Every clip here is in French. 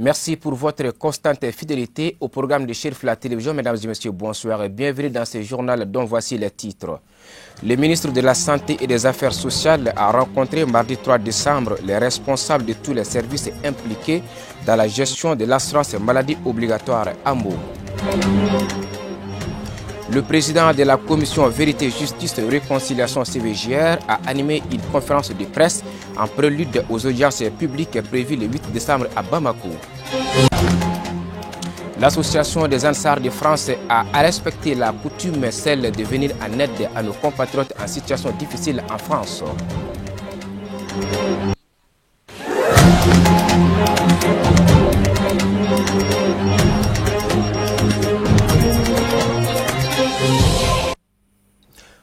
Merci pour votre constante fidélité au programme de Chérif la télévision. Mesdames et messieurs, bonsoir et bienvenue dans ce journal dont voici les titres. Le ministre de la Santé et des Affaires sociales a rencontré mardi 3 décembre les responsables de tous les services impliqués dans la gestion de l'assurance maladie obligatoire AMO. Le président de la commission Vérité, Justice et Réconciliation CVJR a animé une conférence de presse en prélude aux audiences publiques prévues le 8 décembre à Bamako. L'association des Ansars de France a respecté la coutume, celle de venir en aide à nos compatriotes en situation difficile en France.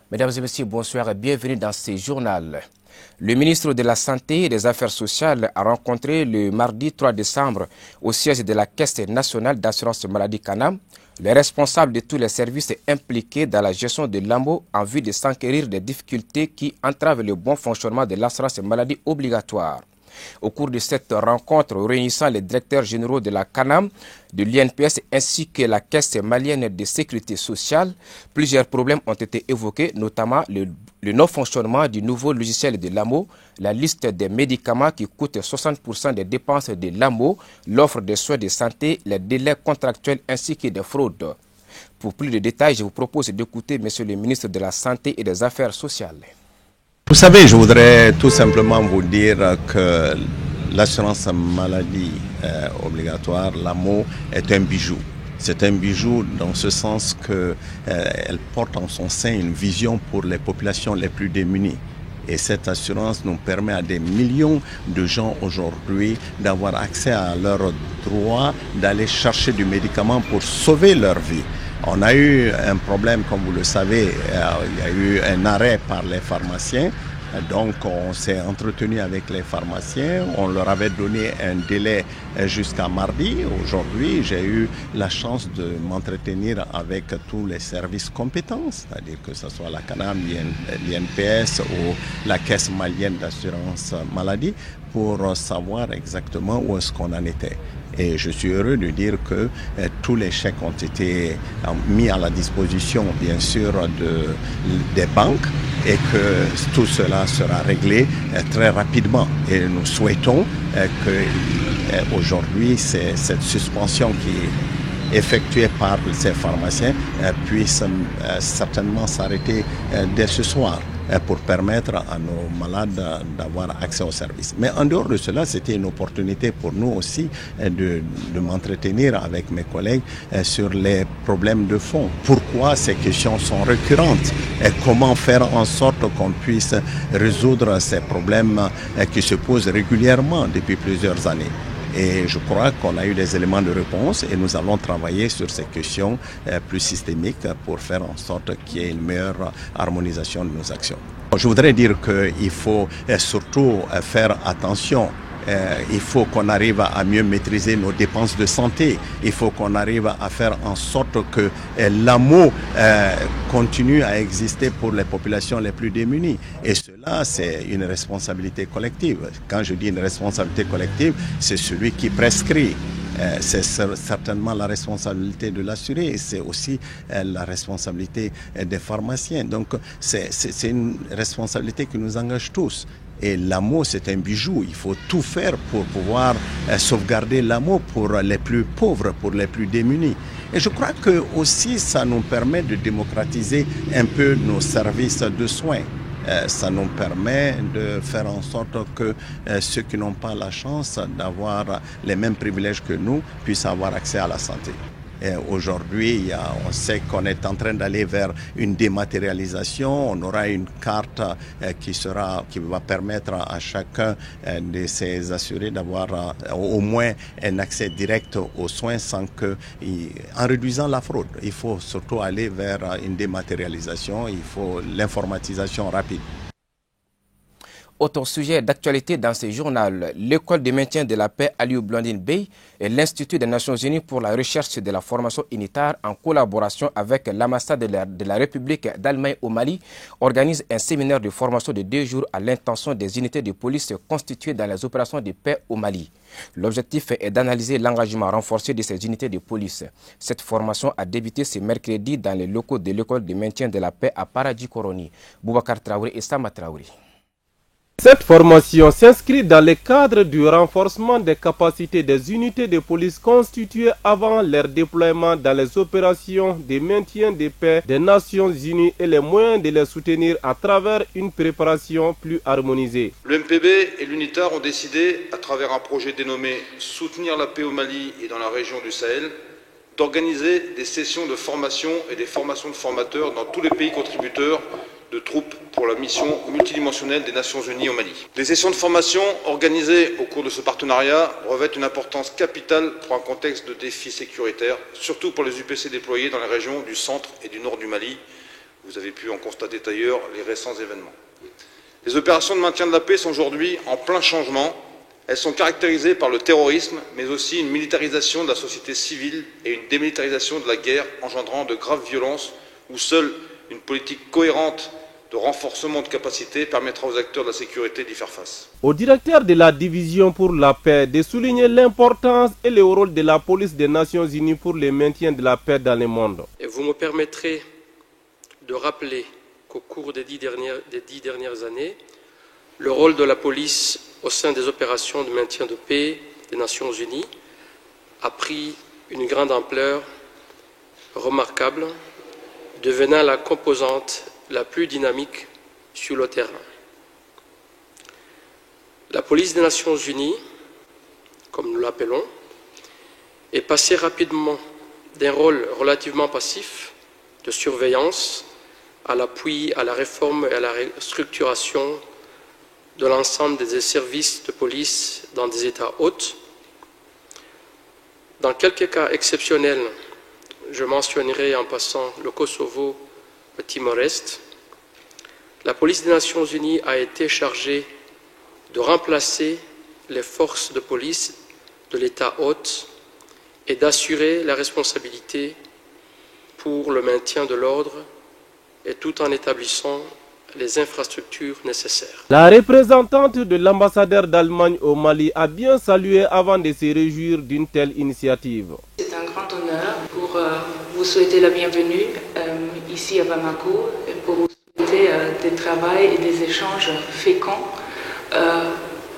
Mesdames et messieurs, bonsoir et bienvenue dans ce journal. Le ministre de la Santé et des Affaires sociales a rencontré le mardi 3 décembre au siège de la Caisse nationale d'assurance maladie CANAM les responsables de tous les services impliqués dans la gestion de l'AMO en vue de s'enquérir des difficultés qui entravent le bon fonctionnement de l'assurance maladie obligatoire. Au cours de cette rencontre réunissant les directeurs généraux de la CANAM, de l'INPS ainsi que la Caisse malienne de sécurité sociale, plusieurs problèmes ont été évoqués, notamment le non-fonctionnement du nouveau logiciel de l'AMO, la liste des médicaments qui coûtent 60% des dépenses de l'AMO, l'offre de soins de santé, les délais contractuels ainsi que des fraudes. Pour plus de détails, je vous propose d'écouter Monsieur le ministre de la Santé et des Affaires sociales. Vous savez, je voudrais tout simplement vous dire que l'assurance maladie obligatoire, l'AMO, est un bijou. C'est un bijou dans ce sens qu'elle porte en son sein une vision pour les populations les plus démunies. Et cette assurance nous permet à des millions de gens aujourd'hui d'avoir accès à leurs droits, d'aller chercher du médicament pour sauver leur vie. On a eu un problème, comme vous le savez, il y a eu un arrêt par les pharmaciens. Donc on s'est entretenu avec les pharmaciens, on leur avait donné un délai jusqu'à mardi. Aujourd'hui, j'ai eu la chance de m'entretenir avec tous les services compétents, c'est-à-dire que ce soit la CANAM, l'INPS ou la Caisse malienne d'assurance maladie, pour savoir exactement où est-ce qu'on en était. Et je suis heureux de dire que tous les chèques ont été mis à la disposition, bien sûr, des banques et que tout cela sera réglé très rapidement. Et nous souhaitons qu'aujourd'hui, cette suspension qui est effectuée par ces pharmaciens puisse certainement s'arrêter dès ce soir, pour permettre à nos malades d'avoir accès aux services. Mais en dehors de cela, c'était une opportunité pour nous aussi de m'entretenir avec mes collègues sur les problèmes de fond. Pourquoi ces questions sont récurrentes et comment faire en sorte qu'on puisse résoudre ces problèmes qui se posent régulièrement depuis plusieurs années. Et je crois qu'on a eu des éléments de réponse et nous allons travailler sur ces questions plus systémiques pour faire en sorte qu'il y ait une meilleure harmonisation de nos actions. Je voudrais dire qu'il faut surtout faire attention. Il faut qu'on arrive à mieux maîtriser nos dépenses de santé. Il faut qu'on arrive à faire en sorte que l'AMO continue à exister pour les populations les plus démunies. Et cela, c'est une responsabilité collective. Quand je dis une responsabilité collective, c'est celui qui prescrit. C'est certainement la responsabilité de l'assuré et c'est aussi la responsabilité des pharmaciens. Donc, c'est une responsabilité qui nous engage tous. Et l'AMO, c'est un bijou. Il faut tout faire pour pouvoir sauvegarder l'AMO pour les plus pauvres, pour les plus démunis. Et je crois que aussi, ça nous permet de démocratiser un peu nos services de soins. Ça nous permet de faire en sorte que ceux qui n'ont pas la chance d'avoir les mêmes privilèges que nous puissent avoir accès à la santé. Aujourd'hui, on sait qu'on est en train d'aller vers une dématérialisation. On aura une carte qui va permettre à chacun de ces assurés d'avoir au moins un accès direct aux soins en réduisant la fraude. Il faut surtout aller vers une dématérialisation. Il faut l'informatisation rapide. Autre sujet d'actualité dans ce journal, l'école de maintien de la paix Aliou Blandine Bey et l'Institut des Nations Unies pour la recherche de la formation unitaire en collaboration avec l'ambassade de la République d'Allemagne au Mali organisent un séminaire de formation de 2 jours à l'intention des unités de police constituées dans les opérations de paix au Mali. L'objectif est d'analyser l'engagement renforcé de ces unités de police. Cette formation a débuté ce mercredi dans les locaux de l'école de maintien de la paix à Paradis Koroni. Boubacar Traoré et Sama Traoré. Cette formation s'inscrit dans le cadre du renforcement des capacités des unités de police constituées avant leur déploiement dans les opérations de maintien de paix des Nations Unies et les moyens de les soutenir à travers une préparation plus harmonisée. Le MPB et l'UNITAR ont décidé, à travers un projet dénommé « Soutenir la paix au Mali et dans la région du Sahel », d'organiser des sessions de formation et des formations de formateurs dans tous les pays contributeurs de troupes pour la mission multidimensionnelle des Nations Unies au Mali. Les sessions de formation organisées au cours de ce partenariat revêtent une importance capitale pour un contexte de défis sécuritaires, surtout pour les UPC déployés dans les régions du centre et du nord du Mali. Vous avez pu en constater d'ailleurs les récents événements. Les opérations de maintien de la paix sont aujourd'hui en plein changement. Elles sont caractérisées par le terrorisme, mais aussi une militarisation de la société civile et une démilitarisation de la guerre engendrant de graves violences où seule une politique cohérente de renforcement de capacités permettra aux acteurs de la sécurité d'y faire face. Au directeur de la division pour la paix de souligner l'importance et le rôle de la police des Nations Unies pour le maintien de la paix dans le monde. Et vous me permettrez de rappeler qu'au cours des 10 dernières années, le rôle de la police au sein des opérations de maintien de paix des Nations Unies a pris une grande ampleur remarquable, devenant la composante la plus dynamique sur le terrain. La police des Nations Unies, comme nous l'appelons, est passée rapidement d'un rôle relativement passif de surveillance à l'appui à la réforme et à la restructuration de l'ensemble des services de police dans des États hôtes. Dans quelques cas exceptionnels, je mentionnerai en passant le Kosovo, le Timor-Est. La police des Nations Unies a été chargée de remplacer les forces de police de l'État hôte et d'assurer la responsabilité pour le maintien de l'ordre et tout en établissant les infrastructures nécessaires. La représentante de l'ambassadeur d'Allemagne au Mali a bien salué avant de se réjouir d'une telle initiative. C'est un grand honneur pour vous souhaiter la bienvenue ici à Bamako et pour vous souhaiter des travaux et des échanges féconds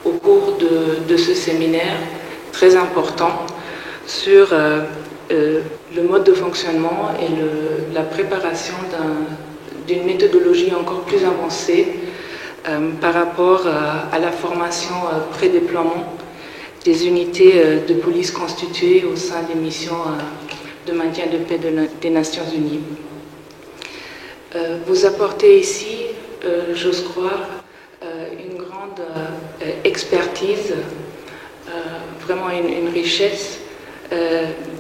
au cours de ce séminaire très important sur le mode de fonctionnement et la préparation d'une méthodologie encore plus avancée par rapport à la formation pré-déploiement des unités de police constituées au sein des missions de maintien de paix des Nations Unies. Vous apportez ici, j'ose croire, une grande expertise, vraiment une richesse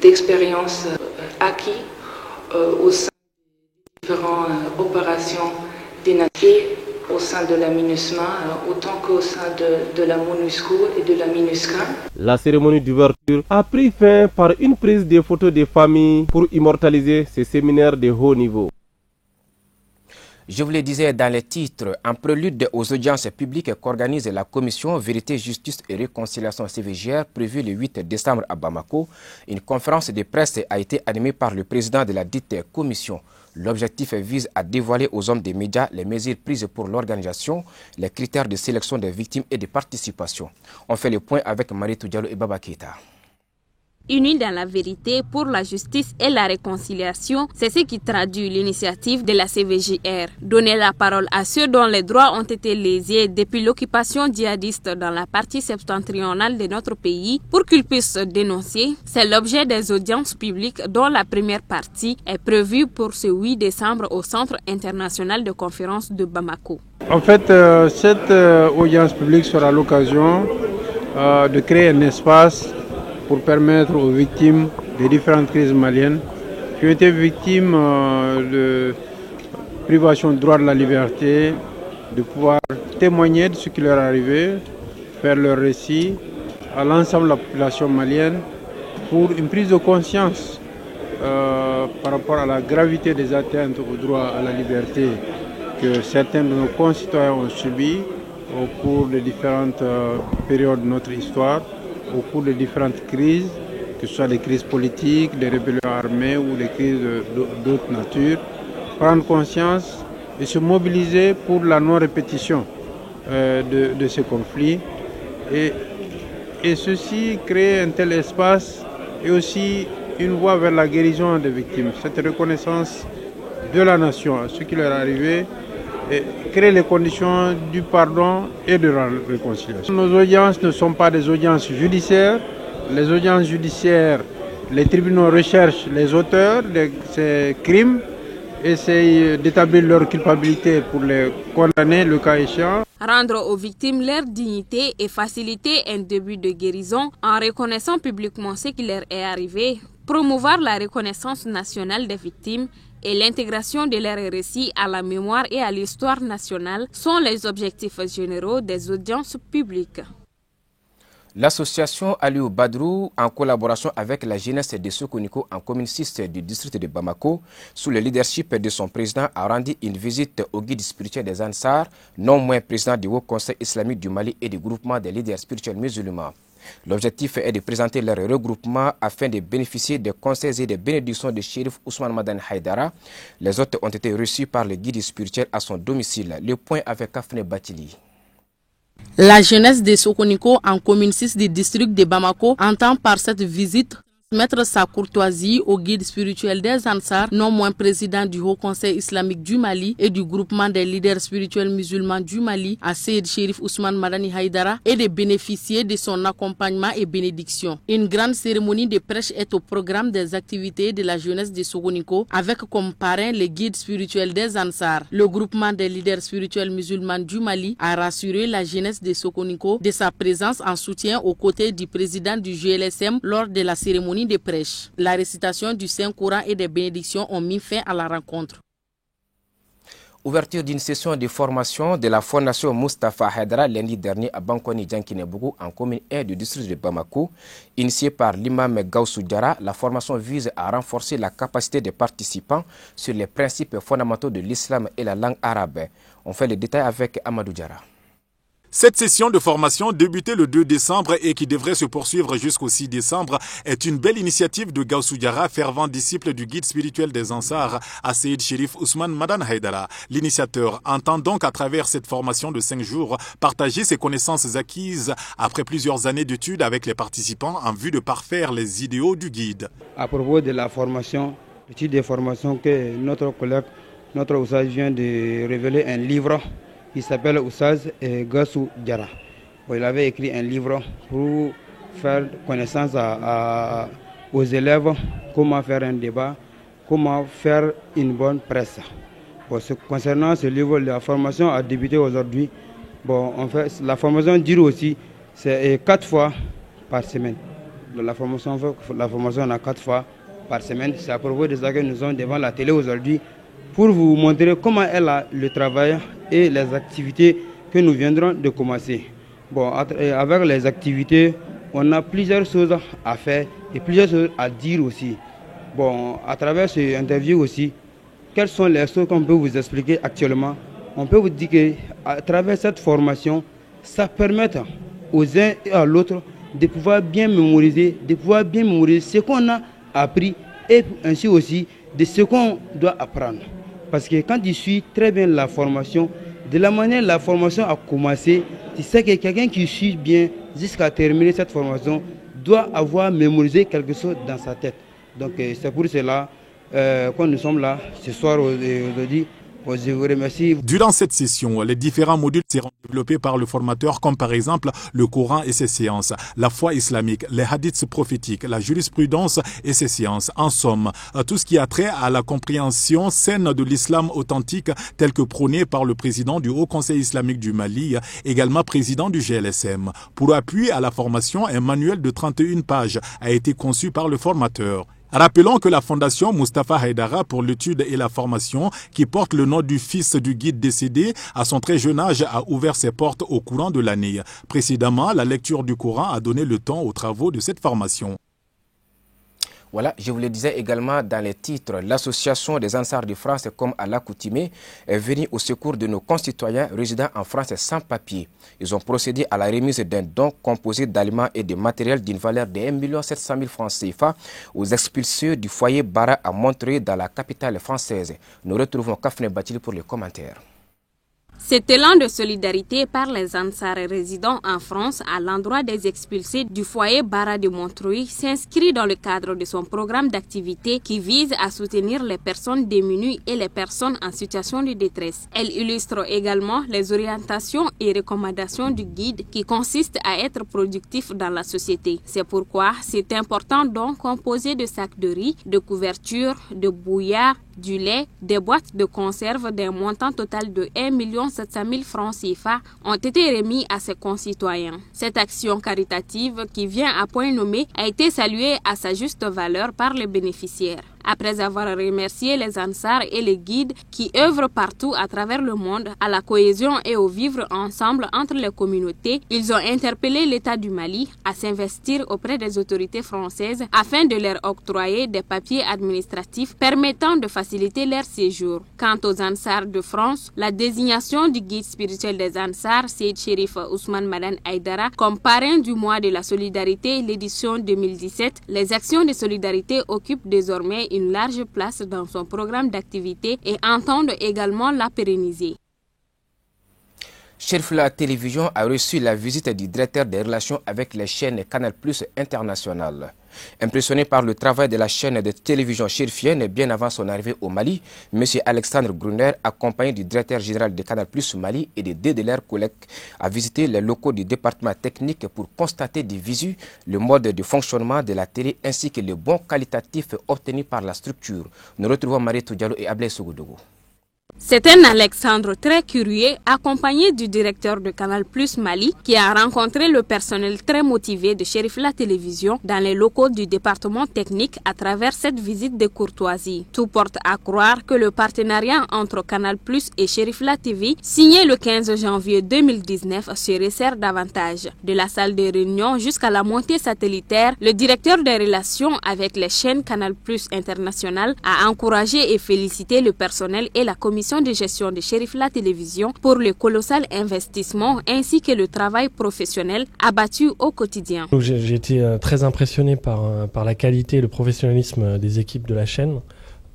d'expérience acquis au sein des différentes opérations des Nations au sein de la MINUSMA, autant qu'au sein de la MONUSCO et de la MINUSCA. La cérémonie d'ouverture a pris fin par une prise de photos des familles pour immortaliser ces séminaires de haut niveau. Je vous le disais dans les titres, en prélude aux audiences publiques qu'organise la commission Vérité, Justice et Réconciliation CVJR prévue le 8 décembre à Bamako, une conférence de presse a été animée par le président de la dite commission. L'objectif vise à dévoiler aux hommes des médias les mesures prises pour l'organisation, les critères de sélection des victimes et de participation. On fait le point avec Maritou Diallo et Baba Keita. Unis dans la vérité pour la justice et la réconciliation, c'est ce qui traduit l'initiative de la CVJR. Donner la parole à ceux dont les droits ont été lésés depuis l'occupation djihadiste dans la partie septentrionale de notre pays pour qu'ils puissent dénoncer, c'est l'objet des audiences publiques dont la première partie est prévue pour ce 8 décembre au Centre international de conférence de Bamako. En fait, cette audience publique sera l'occasion de créer un espace pour permettre aux victimes des différentes crises maliennes qui ont été victimes de privation de droit de la liberté de pouvoir témoigner de ce qui leur est arrivé, faire leur récit à l'ensemble de la population malienne pour une prise de conscience par rapport à la gravité des atteintes au droit à la liberté que certains de nos concitoyens ont subi au cours des différentes périodes de notre histoire, au cours des différentes crises, que ce soit des crises politiques, des rébellions armées ou des crises d'autres natures, prendre conscience et se mobiliser pour la non-répétition de ces conflits. Et ceci crée un tel espace et aussi une voie vers la guérison des victimes. Cette reconnaissance de la nation à ce qui leur est arrivé et crée les conditions du pardon et de la réconciliation. Nos audiences ne sont pas des audiences judiciaires. Les audiences judiciaires, les tribunaux recherchent les auteurs de ces crimes, essayent d'établir leur culpabilité pour les condamner le cas échéant. Rendre aux victimes leur dignité et faciliter un début de guérison en reconnaissant publiquement ce qui leur est arrivé, promouvoir la reconnaissance nationale des victimes et l'intégration de leurs récits à la mémoire et à l'histoire nationale sont les objectifs généraux des audiences publiques. L'association Aliou Badrou, en collaboration avec la jeunesse de Sokoniko en commune 6 du district de Bamako, sous le leadership de son président, a rendu une visite au guide spirituel des Ansar, non moins président du Haut Conseil islamique du Mali et du groupement des leaders spirituels musulmans. L'objectif est de présenter leur regroupement afin de bénéficier des conseils et des bénédictions de Chérif Ousmane Madani Haïdara. Les autres ont été reçus par le guide spirituel à son domicile. Le point avec Kafne Batili. La jeunesse de Sokoniko en commune 6 du district de Bamako entend par cette visite transmettre sa courtoisie au guide spirituel des Ansar, non moins président du Haut Conseil islamique du Mali et du groupement des leaders spirituels musulmans du Mali, à Seyd Chérif Ousmane Madani Haïdara, et de bénéficier de son accompagnement et bénédiction. Une grande cérémonie de prêche est au programme des activités de la jeunesse de Sokoniko, avec comme parrain le guide spirituel des Ansar. Le groupement des leaders spirituels musulmans du Mali a rassuré la jeunesse de Sokoniko de sa présence en soutien aux côtés du président du GLSM lors de la cérémonie de prêche. La récitation du Saint-Coran et des bénédictions ont mis fin à la rencontre. Ouverture d'une session de formation de la Fondation Moustapha Haïdara lundi dernier à Bankoni Djankinebougou en commune 1 du district de Bamako. Initiée par l'imam Gaussou Diara, la formation vise à renforcer la capacité des participants sur les principes fondamentaux de l'islam et la langue arabe. On fait le détail avec Amadou Diara. Cette session de formation débutée le 2 décembre et qui devrait se poursuivre jusqu'au 6 décembre est une belle initiative de Gaussou Diara, fervent disciple du guide spirituel des Ansar, à Seyd Chérif Ousmane Madani Haïdara. L'initiateur entend donc à travers cette formation de 5 jours partager ses connaissances acquises après plusieurs années d'études avec les participants en vue de parfaire les idéaux du guide. À propos de la formation, le type de formation que notre collègue, notre Oussaz vient de révéler un livre qui s'appelle Oussaz Gaussou Diara. Il avait écrit un livre pour faire connaissance aux élèves, comment faire un débat, comment faire une bonne presse. Concernant ce livre, la formation a débuté aujourd'hui. En fait, la formation dure aussi, c'est 4 fois par semaine. La formation on a 4 fois par semaine. C'est à propos de ça que nous sommes devant la télé aujourd'hui, pour vous montrer comment est le travail et les activités que nous viendrons de commencer. Avec les activités, on a plusieurs choses à faire et plusieurs choses à dire aussi. À travers cette interview aussi, quelles sont les choses qu'on peut vous expliquer actuellement? On peut vous dire qu'à travers cette formation, ça permet aux uns et à l'autre de pouvoir bien mémoriser, ce qu'on a appris et ainsi aussi de ce qu'on doit apprendre. Parce que quand tu suis très bien la formation, de la manière la formation a commencé, tu sais que quelqu'un qui suit bien jusqu'à terminer cette formation doit avoir mémorisé quelque chose dans sa tête. Donc c'est pour cela que nous sommes là ce soir aujourd'hui. Je vous remercie. Durant cette session, les différents modules seront développés par le formateur, comme par exemple le Coran et ses séances, la foi islamique, les hadiths prophétiques, la jurisprudence et ses séances. En somme, tout ce qui a trait à la compréhension saine de l'islam authentique tel que prôné par le président du Haut Conseil islamique du Mali, également président du GLSM. Pour appui à la formation, un manuel de 31 pages a été conçu par le formateur. Rappelons que la fondation Mustapha Haidara pour l'étude et la formation, qui porte le nom du fils du guide décédé, à son très jeune âge a ouvert ses portes au courant de l'année. Précédemment, la lecture du Coran a donné le temps aux travaux de cette formation. Voilà, je vous le disais également dans les titres, l'association des Ansars de France, comme à l'accoutumée, est venue au secours de nos concitoyens résidant en France sans papier. Ils ont procédé à la remise d'un don composé d'aliments et de matériel d'une valeur de 1 700 000 francs CFA aux expulsés du foyer Bara à Montreuil dans la capitale française. Nous retrouvons Kafne Batil pour les commentaires. Cet élan de solidarité par les Ansar résidant en France à l'endroit des expulsés du foyer Bara de Montreuil s'inscrit dans le cadre de son programme d'activité qui vise à soutenir les personnes démunies et les personnes en situation de détresse. Elle illustre également les orientations et recommandations du guide qui consistent à être productif dans la société. C'est pourquoi c'est important donc composé de sacs de riz, de couvertures, de bouillard, du lait, des boîtes de conserve d'un montant total de 1 700 000 francs CFA ont été remis à ses concitoyens. Cette action caritative qui vient à point nommé a été saluée à sa juste valeur par les bénéficiaires. Après avoir remercié les Ansars et les guides qui œuvrent partout à travers le monde à la cohésion et au vivre ensemble entre les communautés, ils ont interpellé l'État du Mali à s'investir auprès des autorités françaises afin de leur octroyer des papiers administratifs permettant de faciliter leur séjour. Quant aux Ansars de France, la désignation du guide spirituel des Ansars, Seyd Cherif Ousmane Madan Haidara, comme parrain du mois de la solidarité, l'édition 2017, les actions de solidarité occupent désormais une large place dans son programme d'activité et entendent également la pérenniser. Cherifla Télévision a reçu la visite du directeur des relations avec les chaînes Canal+ International. Impressionné par le travail de la chaîne de télévision chérifienne bien avant son arrivée au Mali, M. Alexandre Gruner, accompagné du directeur général de Canal+ Mali et de deux de leurs collègues, a visité les locaux du département technique pour constater de visu le mode de fonctionnement de la télé ainsi que le bon qualitatif obtenu par la structure. Nous retrouvons Marie Diallo et Ablé Sougoudogou. C'est un Alexandre très curieux, accompagné du directeur de Canal+ Mali, qui a rencontré le personnel très motivé de Cherifla Télévision dans les locaux du département technique à travers cette visite de courtoisie. Tout porte à croire que le partenariat entre Canal+ et Cherifla TV, signé le 15 janvier 2019, se resserre davantage. De la salle de réunion jusqu'à la montée satellitaire, le directeur des relations avec les chaînes Canal+ International a encouragé et félicité le personnel et la commission de gestion de Cherifla Télévision pour le colossal investissement ainsi que le travail professionnel abattu au quotidien. J'ai été très impressionné par la qualité et le professionnalisme des équipes de la chaîne.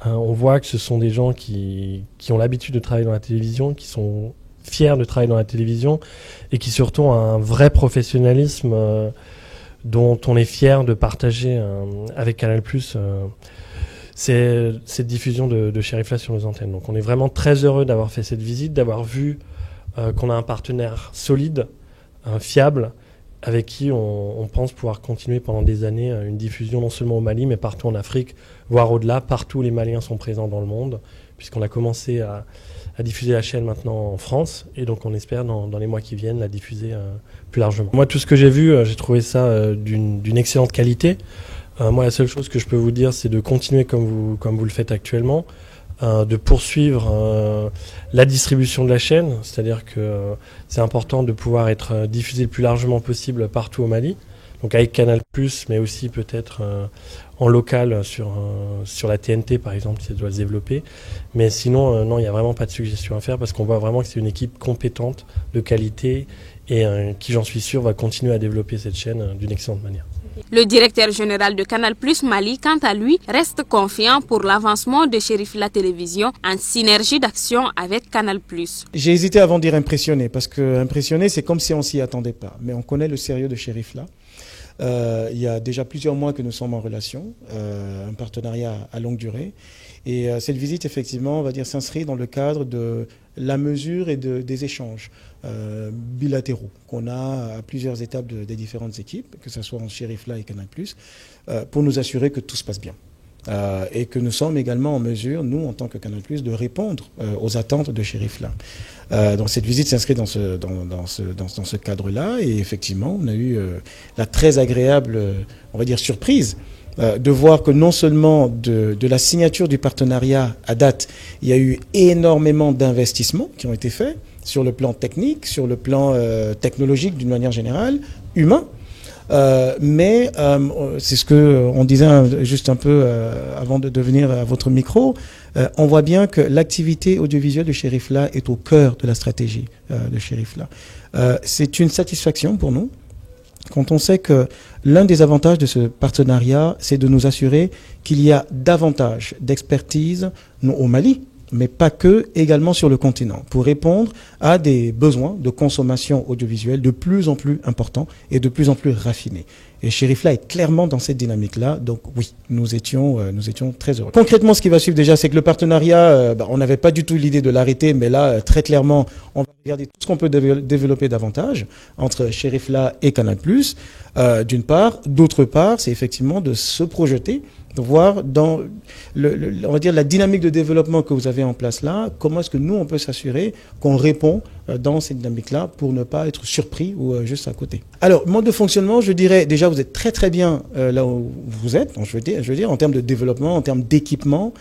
On voit que ce sont des gens qui ont l'habitude de travailler dans la télévision, qui sont fiers de travailler dans la télévision et qui surtout ont un vrai professionnalisme dont on est fier de partager avec Canal+. C'est cette diffusion de Cherifla sur nos antennes. Donc on est vraiment très heureux d'avoir fait cette visite, d'avoir vu qu'on a un partenaire solide, fiable, avec qui on pense pouvoir continuer pendant des années une diffusion non seulement au Mali, mais partout en Afrique, voire au-delà, partout où les Maliens sont présents dans le monde, puisqu'on a commencé à diffuser la chaîne maintenant en France, et donc on espère dans les mois qui viennent la diffuser plus largement. Moi, tout ce que j'ai vu, j'ai trouvé ça d'une excellente qualité. Moi, la seule chose que je peux vous dire, c'est de continuer comme vous le faites actuellement, de poursuivre la distribution de la chaîne, c'est-à-dire que c'est important de pouvoir être diffusé le plus largement possible partout au Mali, donc avec Canal+, mais aussi peut-être en local sur la TNT par exemple, si ça doit se développer. Mais sinon, non, il n'y a vraiment pas de suggestion à faire parce qu'on voit vraiment que c'est une équipe compétente, de qualité, et qui, j'en suis sûr, va continuer à développer cette chaîne d'une excellente manière. Le directeur général de Canal+ Mali, quant à lui, reste confiant pour l'avancement de Cherifla Télévision en synergie d'action avec Canal+. J'ai hésité avant de dire impressionné, parce que impressionné, c'est comme si on s'y attendait pas. Mais on connaît le sérieux de Cherifla. Il y a déjà plusieurs mois que nous sommes en relation, un partenariat à longue durée. Et cette visite, effectivement, on va dire, s'inscrit dans le cadre de la mesure et des échanges bilatéraux qu'on a à plusieurs étapes des différentes équipes, que ce soit en Cherifla et Canal+, pour nous assurer que tout se passe bien. Et que nous sommes également en mesure, nous, en tant que Canal+, de répondre aux attentes de Cherifla. Donc cette visite s'inscrit dans ce cadre-là, et effectivement, on a eu la très agréable, on va dire, surprise de voir que non seulement de la signature du partenariat à date, il y a eu énormément d'investissements qui ont été faits sur le plan technique, sur le plan technologique d'une manière générale, humain. Mais c'est ce que on disait juste un peu avant de venir à votre micro. On voit bien que l'activité audiovisuelle de Cherifla est au cœur de la stratégie de Cherifla. C'est une satisfaction pour nous quand on sait que l'un des avantages de ce partenariat, c'est de nous assurer qu'il y a davantage d'expertise au Mali, mais pas que, également sur le continent, pour répondre à des besoins de consommation audiovisuelle de plus en plus importants et de plus en plus raffinés. Et Cherifla est clairement dans cette dynamique-là, donc oui, nous étions très heureux. Concrètement, ce qui va suivre déjà, c'est que le partenariat, on n'avait pas du tout l'idée de l'arrêter, mais là, très clairement, on va regarder tout ce qu'on peut développer davantage entre Cherifla et Canal+, d'une part. D'autre part, c'est effectivement de se projeter, de voir dans on va dire la dynamique de développement que vous avez en place là, comment est-ce que nous on peut s'assurer qu'on répond dans cette dynamique-là pour ne pas être surpris ou juste à côté. Alors, mode de fonctionnement, je dirais déjà vous êtes très très bien là où vous êtes, je veux dire en termes de développement, en termes d'équipement,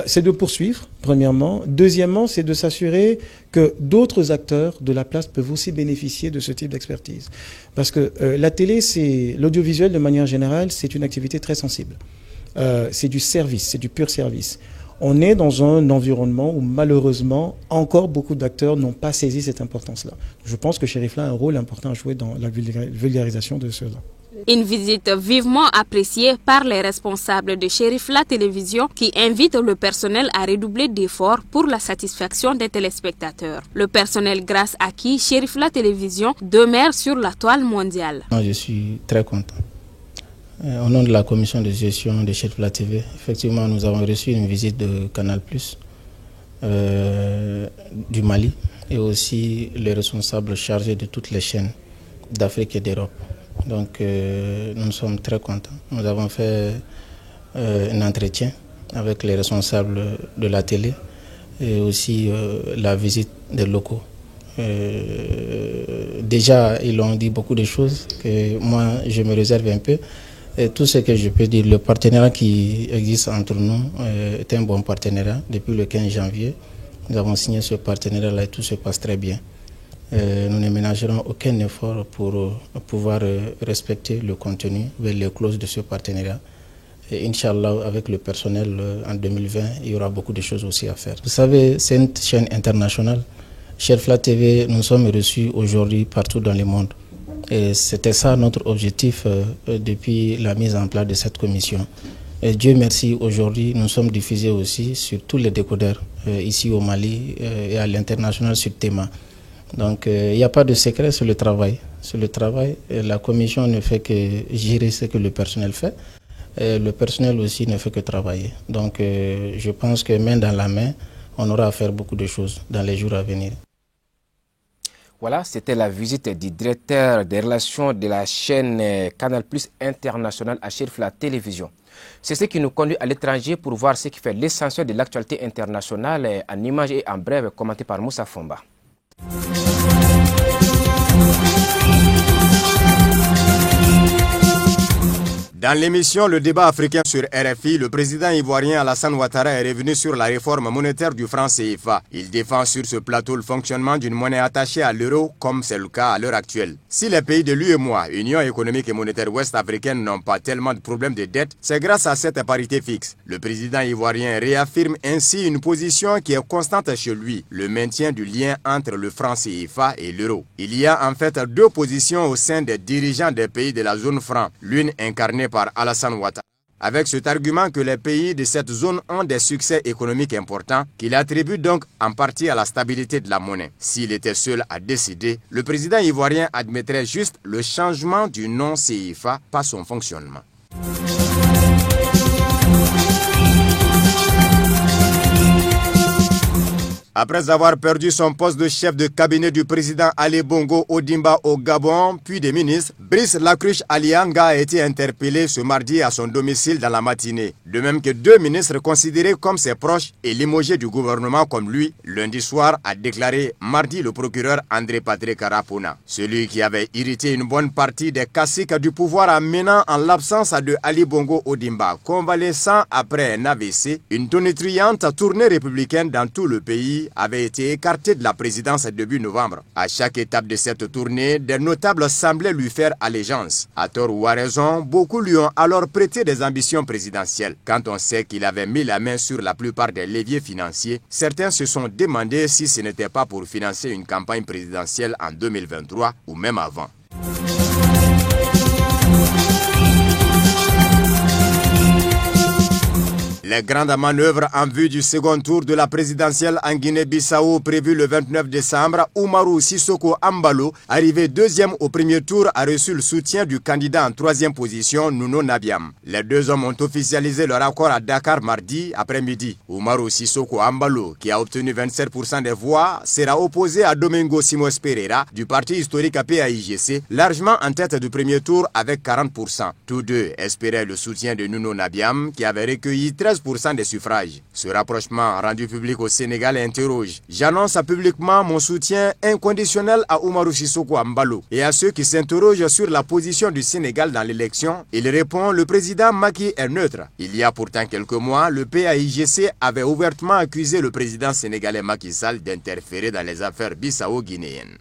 c'est de poursuivre premièrement. Deuxièmement, c'est de s'assurer que d'autres acteurs de la place peuvent aussi bénéficier de ce type d'expertise. Parce que la télé, c'est l'audiovisuel de manière générale, c'est une activité très sensible. C'est du service, c'est du pur service. On est dans un environnement où malheureusement, encore beaucoup d'acteurs n'ont pas saisi cette importance-là. Je pense que Cherifla a un rôle important à jouer dans la vulgarisation de cela. Une visite vivement appréciée par les responsables de Cherifla Télévision qui invitent le personnel à redoubler d'efforts pour la satisfaction des téléspectateurs. Le personnel grâce à qui Cherifla Télévision demeure sur la toile mondiale. Je suis très content. Au nom de la commission de gestion de Cherifla TV, effectivement, nous avons reçu une visite de Canal+, du Mali, et aussi les responsables chargés de toutes les chaînes d'Afrique et d'Europe. Donc, nous sommes très contents. Nous avons fait un entretien avec les responsables de la télé et aussi la visite des locaux. Déjà, ils ont dit beaucoup de choses que moi, je me réserve un peu. Et tout ce que je peux dire, le partenariat qui existe entre nous est un bon partenariat. Depuis le 15 janvier, nous avons signé ce partenariat-là et tout se passe très bien. Nous ne ménagerons aucun effort pour pouvoir respecter le contenu vers les clauses de ce partenariat. Et Inch'Allah, avec le personnel en 2020, il y aura beaucoup de choses aussi à faire. Vous savez, c'est une chaîne internationale. Cherifla TV, nous sommes reçus aujourd'hui partout dans le monde. Et c'était ça notre objectif depuis la mise en place de cette commission. Et Dieu merci, aujourd'hui, nous sommes diffusés aussi sur tous les décodeurs, ici au Mali et à l'international sur Tema. Donc, il n'y a pas de secret sur le travail. Sur le travail, la commission ne fait que gérer ce que le personnel fait. Et le personnel aussi ne fait que travailler. Donc, je pense que main dans la main, on aura à faire beaucoup de choses dans les jours à venir. Voilà, c'était la visite du directeur des relations de la chaîne Canal+ International à Cherifla Télévision. C'est ce qui nous conduit à l'étranger pour voir ce qui fait l'essentiel de l'actualité internationale en images et en bref, commenté par Moussa Fomba. Dans l'émission Le débat africain sur RFI, le président ivoirien Alassane Ouattara est revenu sur la réforme monétaire du franc CFA. Il défend sur ce plateau le fonctionnement d'une monnaie attachée à l'euro, comme c'est le cas à l'heure actuelle. Si les pays de l'UEMOA, Union économique et monétaire ouest-africaine, n'ont pas tellement de problèmes de dette, c'est grâce à cette parité fixe. Le président ivoirien réaffirme ainsi une position qui est constante chez lui, le maintien du lien entre le franc CFA et l'euro. Il y a en fait deux positions au sein des dirigeants des pays de la zone franc, l'une incarnée par Alassane Ouattara, avec cet argument que les pays de cette zone ont des succès économiques importants qu'il attribue donc en partie à la stabilité de la monnaie. S'il était seul à décider, le président ivoirien admettrait juste le changement du nom CFA, pas son fonctionnement. Après avoir perdu son poste de chef de cabinet du président Ali Bongo Ondimba au Gabon, puis des ministres, Brice Lacruche Alianga a été interpellé ce mardi à son domicile dans la matinée. De même que 2 ministres considérés comme ses proches et limogés du gouvernement comme lui, lundi soir a déclaré mardi le procureur André Patrick Rapona. Celui qui avait irrité une bonne partie des caciques du pouvoir en menant en l'absence de Ali Bongo Ondimba, convalescent après un AVC, une tonitruante tournée républicaine dans tout le pays avait été écarté de la présidence début novembre. À chaque étape de cette tournée, des notables semblaient lui faire allégeance. À tort ou à raison, beaucoup lui ont alors prêté des ambitions présidentielles. Quand on sait qu'il avait mis la main sur la plupart des leviers financiers, certains se sont demandé si ce n'était pas pour financer une campagne présidentielle en 2023 ou même avant. Les grandes manœuvres en vue du second tour de la présidentielle en Guinée-Bissau prévu le 29 décembre, Umaru Sissoko Embalo, arrivé 2e au premier tour, a reçu le soutien du candidat en 3e position, Nuno Nabiam. Les 2 hommes ont officialisé leur accord à Dakar mardi après-midi. Umaru Sissoko Embalo, qui a obtenu 27% des voix, sera opposé à Domingo Simões Pereira du parti historique PAIGC, largement en tête du premier tour avec 40%. Tous deux espéraient le soutien de Nuno Nabiam, qui avait recueilli 13% des suffrages. Ce rapprochement rendu public au Sénégal interroge. J'annonce publiquement mon soutien inconditionnel à Umaru Sissoko Embalo et à ceux qui s'interrogent sur la position du Sénégal dans l'élection. Il répond, le président Macky est neutre. Il y a pourtant quelques mois, le PAIGC avait ouvertement accusé le président sénégalais Macky Sall d'interférer dans les affaires bissau-guinéennes.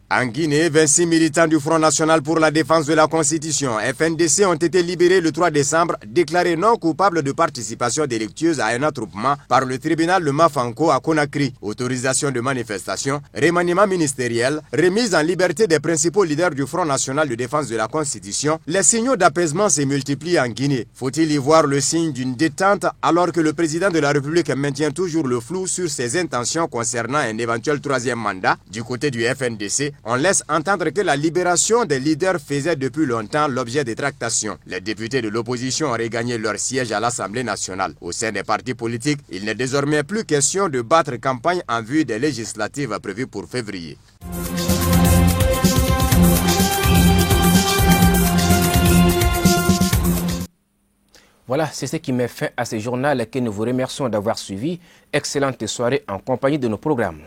En Guinée, 26 militants du Front National pour la Défense de la Constitution, FNDC, ont été libérés le 3 décembre, déclarés non coupables de participation délictueuse à un attroupement par le tribunal de Mafanko à Conakry. Autorisation de manifestation, remaniement ministériel, remise en liberté des principaux leaders du Front National de Défense de la Constitution. Les signaux d'apaisement se multiplient en Guinée. Faut-il y voir le signe d'une détente alors que le président de la République maintient toujours le flou sur ses intentions concernant un éventuel 3e mandat? Du côté du FNDC, on laisse entendre que la libération des leaders faisait depuis longtemps l'objet des tractations. Les députés de l'opposition ont regagné leur siège à l'Assemblée nationale. Au sein des partis politiques, il n'est désormais plus question de battre campagne en vue des législatives prévues pour février. Voilà, c'est ce qui met fin à ce journal que nous vous remercions d'avoir suivi. Excellente soirée en compagnie de nos programmes.